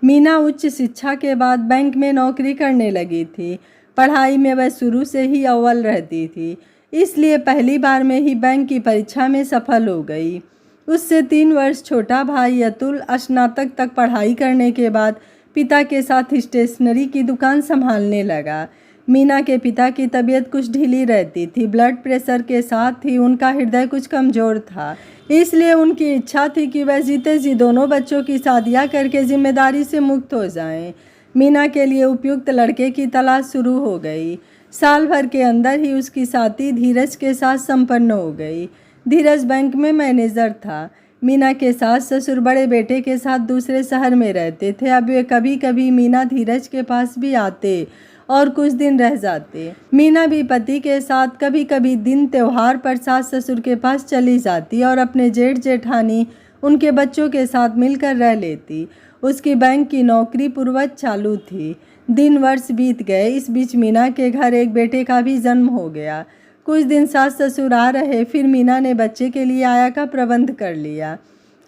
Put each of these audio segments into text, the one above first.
मीना उच्च शिक्षा के बाद बैंक में नौकरी करने लगी थी। पढ़ाई में वह शुरू से ही अव्वल रहती थी, इसलिए पहली बार में ही बैंक की परीक्षा में सफल हो गई। उससे 3 वर्ष छोटा भाई अतुल स्नातक तक पढ़ाई करने के बाद पिता के साथ स्टेशनरी की दुकान संभालने लगा। मीना के पिता की तबीयत कुछ ढीली रहती थी। ब्लड प्रेशर के साथ ही उनका हृदय कुछ कमज़ोर था, इसलिए उनकी इच्छा थी कि वह जीते जी दोनों बच्चों की शादियां करके जिम्मेदारी से मुक्त हो जाएं। मीना के लिए उपयुक्त लड़के की तलाश शुरू हो गई। साल भर के अंदर ही उसकी शादी धीरज के साथ संपन्न हो गई। धीरज बैंक में मैनेजर था। मीना के सास ससुर बड़े बेटे के साथ दूसरे शहर में रहते थे। अब वे कभी कभी मीना धीरज के पास भी आते और कुछ दिन रह जाते। मीना भी पति के साथ कभी कभी दिन त्योहार पर सास ससुर के पास चली जाती और अपने जेठ जेठानी उनके बच्चों के साथ मिलकर रह लेती। उसकी बैंक की नौकरी पूर्ववत चालू थी। दिन वर्ष बीत गए। इस बीच मीना के घर एक बेटे का भी जन्म हो गया। कुछ दिन सास ससुर आ रहे, फिर मीना ने बच्चे के लिए आया का प्रबंध कर लिया।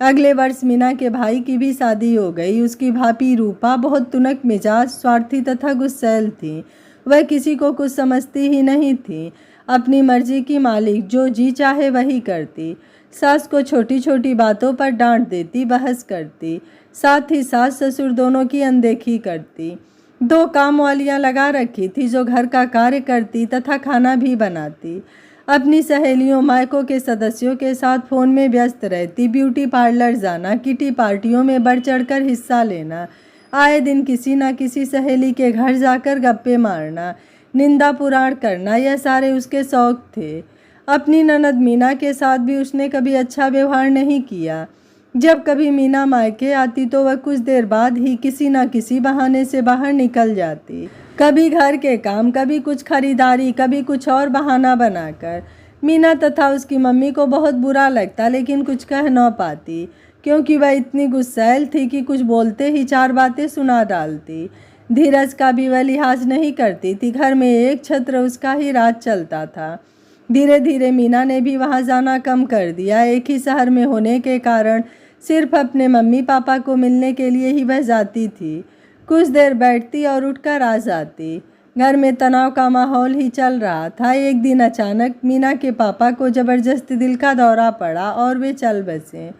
अगले वर्ष मीना के भाई की भी शादी हो गई। उसकी भाभी रूपा बहुत तुनक मिजाज, स्वार्थी तथा गुस्सैल थी। वह किसी को कुछ समझती ही नहीं थी। अपनी मर्जी की मालिक, जो जी चाहे वही करती। सास को छोटी छोटी बातों पर डांट देती, बहस करती। साथ ही सास ससुर दोनों की अनदेखी करती। 2 काम वालियाँ लगा रखी थी जो घर का कार्य करती तथा खाना भी बनाती। अपनी सहेलियों मायकों के सदस्यों के साथ फ़ोन में व्यस्त रहती। ब्यूटी पार्लर जाना, किटी पार्टियों में बढ़ चढ़कर हिस्सा लेना, आए दिन किसी न किसी सहेली के घर जाकर गप्पे मारना, निंदा पुराण करना, यह सारे उसके शौक थे। अपनी ननद मीना के साथ भी उसने कभी अच्छा व्यवहार नहीं किया। जब कभी मीना मायके आती तो वह कुछ देर बाद ही किसी न किसी बहाने से बाहर निकल जाती। कभी घर के काम, कभी कुछ खरीदारी, कभी कुछ और बहाना बनाकर। मीना तथा उसकी मम्मी को बहुत बुरा लगता, लेकिन कुछ कह न पाती, क्योंकि वह इतनी गुस्सैल थी कि कुछ बोलते ही 4 बातें सुना डालती। धीरज का भी वह लिहाज नहीं करती थी। घर में एक छत्र उसका ही राज चलता था। धीरे धीरे मीना ने भी वहाँ जाना कम कर दिया। एक ही शहर में होने के कारण सिर्फ अपने मम्मी पापा को मिलने के लिए ही वह जाती थी। कुछ देर बैठती और उठकर आ जाती। घर में तनाव का माहौल ही चल रहा था। एक दिन अचानक मीना के पापा को जबरदस्ती दिल का दौरा पड़ा और वे चल बसे।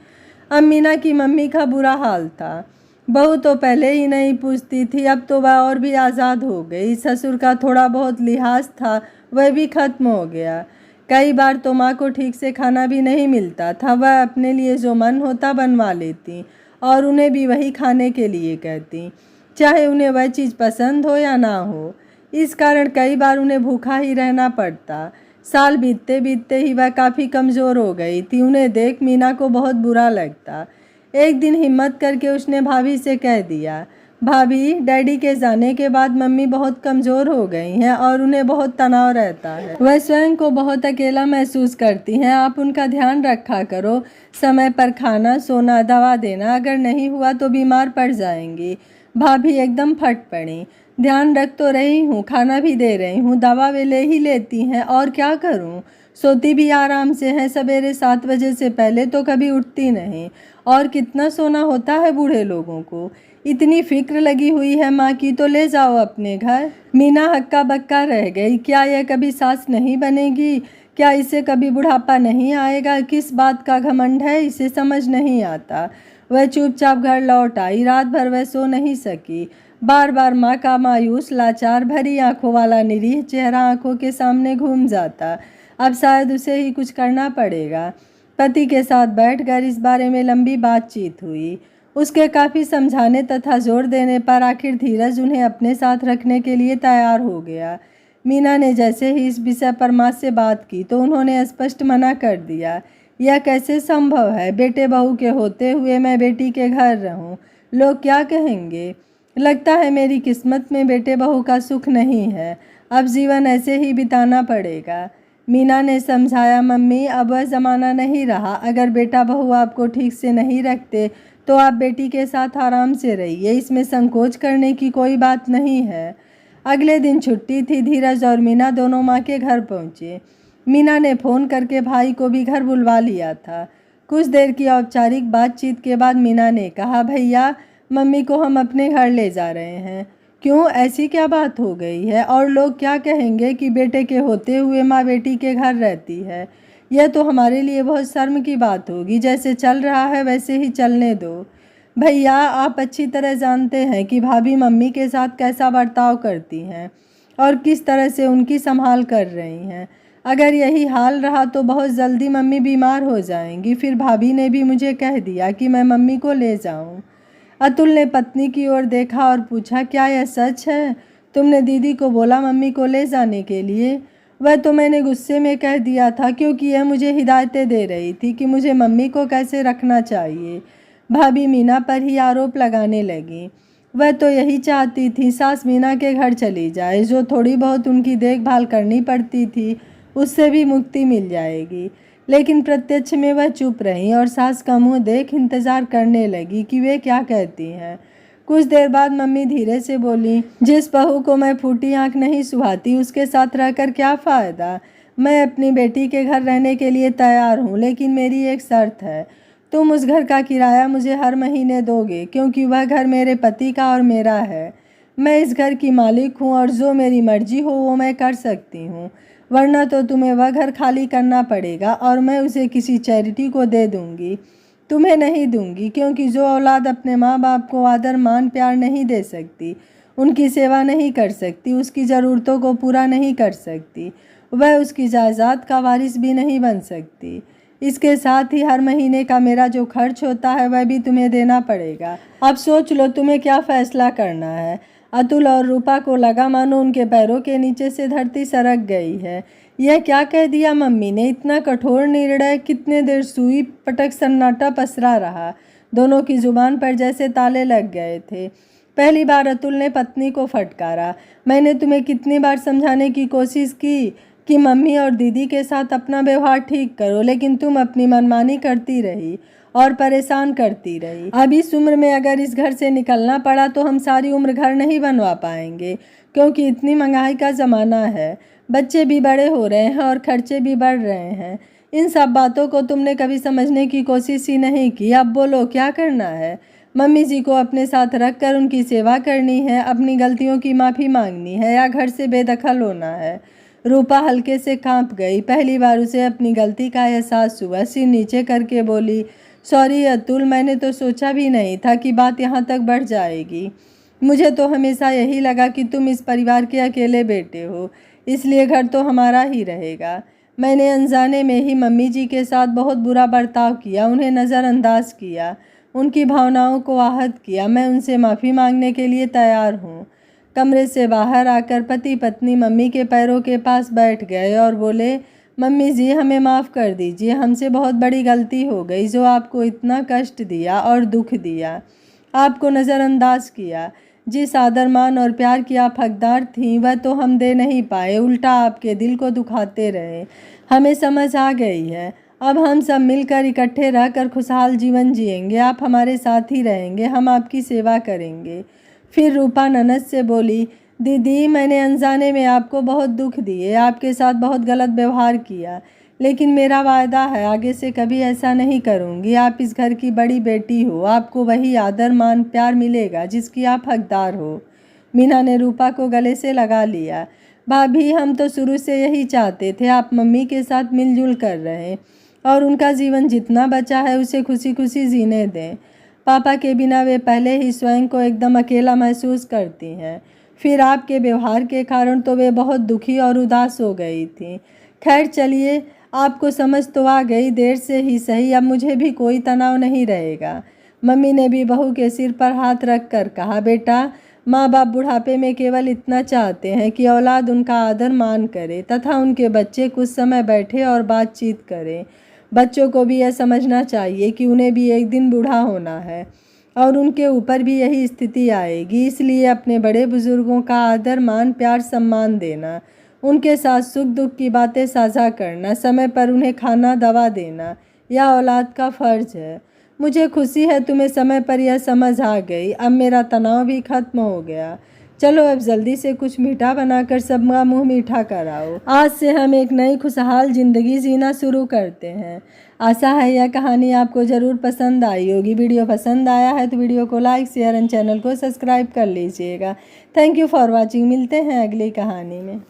अब मीना की मम्मी का बुरा हाल था। बहू तो पहले ही नहीं पूछती थी, अब तो वह और भी आज़ाद हो गई। ससुर का थोड़ा बहुत लिहाज था, वह भी खत्म हो गया। कई बार तो माँ को ठीक से खाना भी नहीं मिलता था। वह अपने लिए जो मन होता बनवा लेती और उन्हें भी वही खाने के लिए कहती, चाहे उन्हें वह चीज़ पसंद हो या ना हो। इस कारण कई बार उन्हें भूखा ही रहना पड़ता। साल बीतते बीतते ही वह काफ़ी कमज़ोर हो गई थी। उन्हें देख मीना को बहुत बुरा लगता। एक दिन हिम्मत करके उसने भाभी से कह दिया, भाभी, डैडी के जाने के बाद मम्मी बहुत कमज़ोर हो गई हैं और उन्हें बहुत तनाव रहता है। वह स्वयं को बहुत अकेला महसूस करती हैं। आप उनका ध्यान रखा करो। समय पर खाना, सोना, दवा देना। अगर नहीं हुआ तो बीमार पड़ जाएंगी। भाभी एकदम फट पड़ी। ध्यान रख तो रही हूँ, खाना भी दे रही हूँ, दवा वे ले ही लेती हैं, और क्या करूँ। सोती भी आराम से हैं। सवेरे 7 बजे से पहले तो कभी उठती नहीं। और कितना सोना होता है बूढ़े लोगों को। इतनी फिक्र लगी हुई है माँ की, तो ले जाओ अपने घर। मीना हक्का बक्का रह गई। क्या यह कभी सास नहीं बनेगी? क्या इसे कभी बुढ़ापा नहीं आएगा? किस बात का घमंड है, इसे समझ नहीं आता। वह चुपचाप घर लौट आई। रात भर वह सो नहीं सकी। बार बार माँ का मायूस, लाचार, भरी आंखों वाला निरीह चेहरा आंखों के सामने घूम जाता। अब शायद उसे ही कुछ करना पड़ेगा। पति के साथ बैठकर इस बारे में लंबी बातचीत हुई। उसके काफ़ी समझाने तथा जोर देने पर आखिर धीरज उन्हें अपने साथ रखने के लिए तैयार हो गया। मीना ने जैसे ही इस विषय पर माँ से बात की तो उन्होंने स्पष्ट मना कर दिया। यह कैसे संभव है? बेटे बहू के होते हुए मैं बेटी के घर रहूं, लोग क्या कहेंगे? लगता है मेरी किस्मत में बेटे बहू का सुख नहीं है। अब जीवन ऐसे ही बिताना पड़ेगा। मीना ने समझाया, मम्मी, अब वह ज़माना नहीं रहा। अगर बेटा बहू आपको ठीक से नहीं रखते तो आप बेटी के साथ आराम से रहिए। इसमें संकोच करने की कोई बात नहीं है। अगले दिन छुट्टी थी। धीरज और मीना दोनों माँ के घर पहुँचे। मीना ने फ़ोन करके भाई को भी घर बुलवा लिया था। कुछ देर की औपचारिक बातचीत के बाद मीना ने कहा, भैया, मम्मी को हम अपने घर ले जा रहे हैं। क्यों, ऐसी क्या बात हो गई है? और लोग क्या कहेंगे कि बेटे के होते हुए माँ बेटी के घर रहती है? यह तो हमारे लिए बहुत शर्म की बात होगी। जैसे चल रहा है वैसे ही चलने दो। भैया, आप अच्छी तरह जानते हैं कि भाभी मम्मी के साथ कैसा बर्ताव करती हैं और किस तरह से उनकी संभाल कर रही हैं। अगर यही हाल रहा तो बहुत जल्दी मम्मी बीमार हो जाएंगी। फिर भाभी ने भी मुझे कह दिया कि मैं मम्मी को ले जाऊं। अतुल ने पत्नी की ओर देखा और पूछा, क्या यह सच है? तुमने दीदी को बोला मम्मी को ले जाने के लिए? वह तो मैंने गुस्से में कह दिया था, क्योंकि यह मुझे हिदायतें दे रही थी कि मुझे मम्मी को कैसे रखना चाहिए। भाभी मीना पर ही आरोप लगाने लगी। वह तो यही चाहती थी सास मीना के घर चली जाए, जो थोड़ी बहुत उनकी देखभाल करनी पड़ती थी उससे भी मुक्ति मिल जाएगी। लेकिन प्रत्यक्ष में वह चुप रही और सास का मुंह देख इंतजार करने लगी कि वे क्या कहती हैं। कुछ देर बाद मम्मी धीरे से बोली, जिस बहू को मैं फूटी आंख नहीं सुहाती उसके साथ रहकर क्या फ़ायदा। मैं अपनी बेटी के घर रहने के लिए तैयार हूँ, लेकिन मेरी एक शर्त है। तुम उस घर का किराया मुझे हर महीने दोगे, क्योंकि वह घर मेरे पति का और मेरा है। मैं इस घर की मालिक हूँ और जो मेरी मर्जी हो वो मैं कर सकती हूँ, वरना तो तुम्हें वह घर खाली करना पड़ेगा और मैं उसे किसी चैरिटी को दे दूँगी। तुम्हें नहीं दूंगी, क्योंकि जो औलाद अपने माँ बाप को आदर मान प्यार नहीं दे सकती, उनकी सेवा नहीं कर सकती, उसकी ज़रूरतों को पूरा नहीं कर सकती, वह उसकी जायदाद का वारिस भी नहीं बन सकती। इसके साथ ही हर महीने का मेरा जो खर्च होता है वह भी तुम्हें देना पड़ेगा। अब सोच लो तुम्हें क्या फैसला करना है। अतुल और रूपा को लगा मानो उनके पैरों के नीचे से धरती सरक गई है। यह क्या कह दिया मम्मी ने? इतना कठोर निर्णय? कितने देर सुई पटक सन्नाटा पसरा रहा। दोनों की जुबान पर जैसे ताले लग गए थे। पहली बार अतुल ने पत्नी को फटकारा, मैंने तुम्हें कितनी बार समझाने की कोशिश की कि मम्मी और दीदी के साथ अपना व्यवहार ठीक करो, लेकिन तुम अपनी मनमानी करती रही और परेशान करती रही। अब इस उम्र में अगर इस घर से निकलना पड़ा तो हम सारी उम्र घर नहीं बनवा पाएंगे, क्योंकि इतनी महंगाई का ज़माना है। बच्चे भी बड़े हो रहे हैं और खर्चे भी बढ़ रहे हैं। इन सब बातों को तुमने कभी समझने की कोशिश ही नहीं की। अब बोलो क्या करना है? मम्मी जी को अपने साथ रख कर उनकी सेवा करनी है, अपनी गलतियों की माफ़ी मांगनी है, या घर से बेदखल होना है? रूपा हल्के से कांप गई। पहली बार उसे अपनी गलती का एहसास हुआ। सिर नीचे करके बोली, सॉरी अतुल, मैंने तो सोचा भी नहीं था कि बात यहाँ तक बढ़ जाएगी। मुझे तो हमेशा यही लगा कि तुम इस परिवार के अकेले बेटे हो, इसलिए घर तो हमारा ही रहेगा। मैंने अनजाने में ही मम्मी जी के साथ बहुत बुरा बर्ताव किया, उन्हें नज़रअंदाज किया, उनकी भावनाओं को आहत किया। मैं उनसे माफ़ी मांगने के लिए तैयार हूँ। कमरे से बाहर आकर पति पत्नी मम्मी के पैरों के पास बैठ गए और बोले, मम्मी जी हमें माफ़ कर दीजिए, हमसे बहुत बड़ी गलती हो गई जो आपको इतना कष्ट दिया और दुख दिया, आपको नज़रअंदाज किया। जिस आदर मान और प्यार की आप हकदार थीं वह तो हम दे नहीं पाए, उल्टा आपके दिल को दुखाते रहे। हमें समझ आ गई है। अब हम सब मिलकर इकट्ठे रहकर खुशहाल जीवन जिएंगे। आप हमारे साथ ही रहेंगे, हम आपकी सेवा करेंगे। फिर रूपा ननद से बोली, दीदी मैंने अनजाने में आपको बहुत दुख दिए, आपके साथ बहुत गलत व्यवहार किया, लेकिन मेरा वायदा है आगे से कभी ऐसा नहीं करूँगी। आप इस घर की बड़ी बेटी हो, आपको वही आदर मान प्यार मिलेगा जिसकी आप हकदार हो। मीना ने रूपा को गले से लगा लिया। भाभी हम तो शुरू से यही चाहते थे आप मम्मी के साथ मिलजुल कर रहें और उनका जीवन जितना बचा है उसे खुशी खुशी जीने दें। पापा के बिना वे पहले ही स्वयं को एकदम अकेला महसूस करती हैं। फिर आपके व्यवहार के कारण तो वे बहुत दुखी और उदास हो गई थी। खैर चलिए, आपको समझ तो आ गई, देर से ही सही, अब मुझे भी कोई तनाव नहीं रहेगा। मम्मी ने भी बहू के सिर पर हाथ रख कर कहा, बेटा माँ बाप बुढ़ापे में केवल इतना चाहते हैं कि औलाद उनका आदर मान करे तथा उनके बच्चे कुछ समय बैठे और बातचीत करें। बच्चों को भी यह समझना चाहिए कि उन्हें भी एक दिन बूढ़ा होना है और उनके ऊपर भी यही स्थिति आएगी। इसलिए अपने बड़े बुजुर्गों का आदर मान प्यार सम्मान देना, उनके साथ सुख दुख की बातें साझा करना, समय पर उन्हें खाना दवा देना यह औलाद का फ़र्ज है। मुझे खुशी है तुम्हें समय पर यह समझ आ गई। अब मेरा तनाव भी खत्म हो गया। चलो अब जल्दी से कुछ मीठा बनाकर सबका मुंह मीठा कराओ। आज से हम एक नई खुशहाल ज़िंदगी जीना शुरू करते हैं। आशा है यह कहानी आपको ज़रूर पसंद आई होगी। वीडियो पसंद आया है तो वीडियो को लाइक, शेयर एंड चैनल को सब्सक्राइब कर लीजिएगा। Thank you for watching. मिलते हैं अगली कहानी में।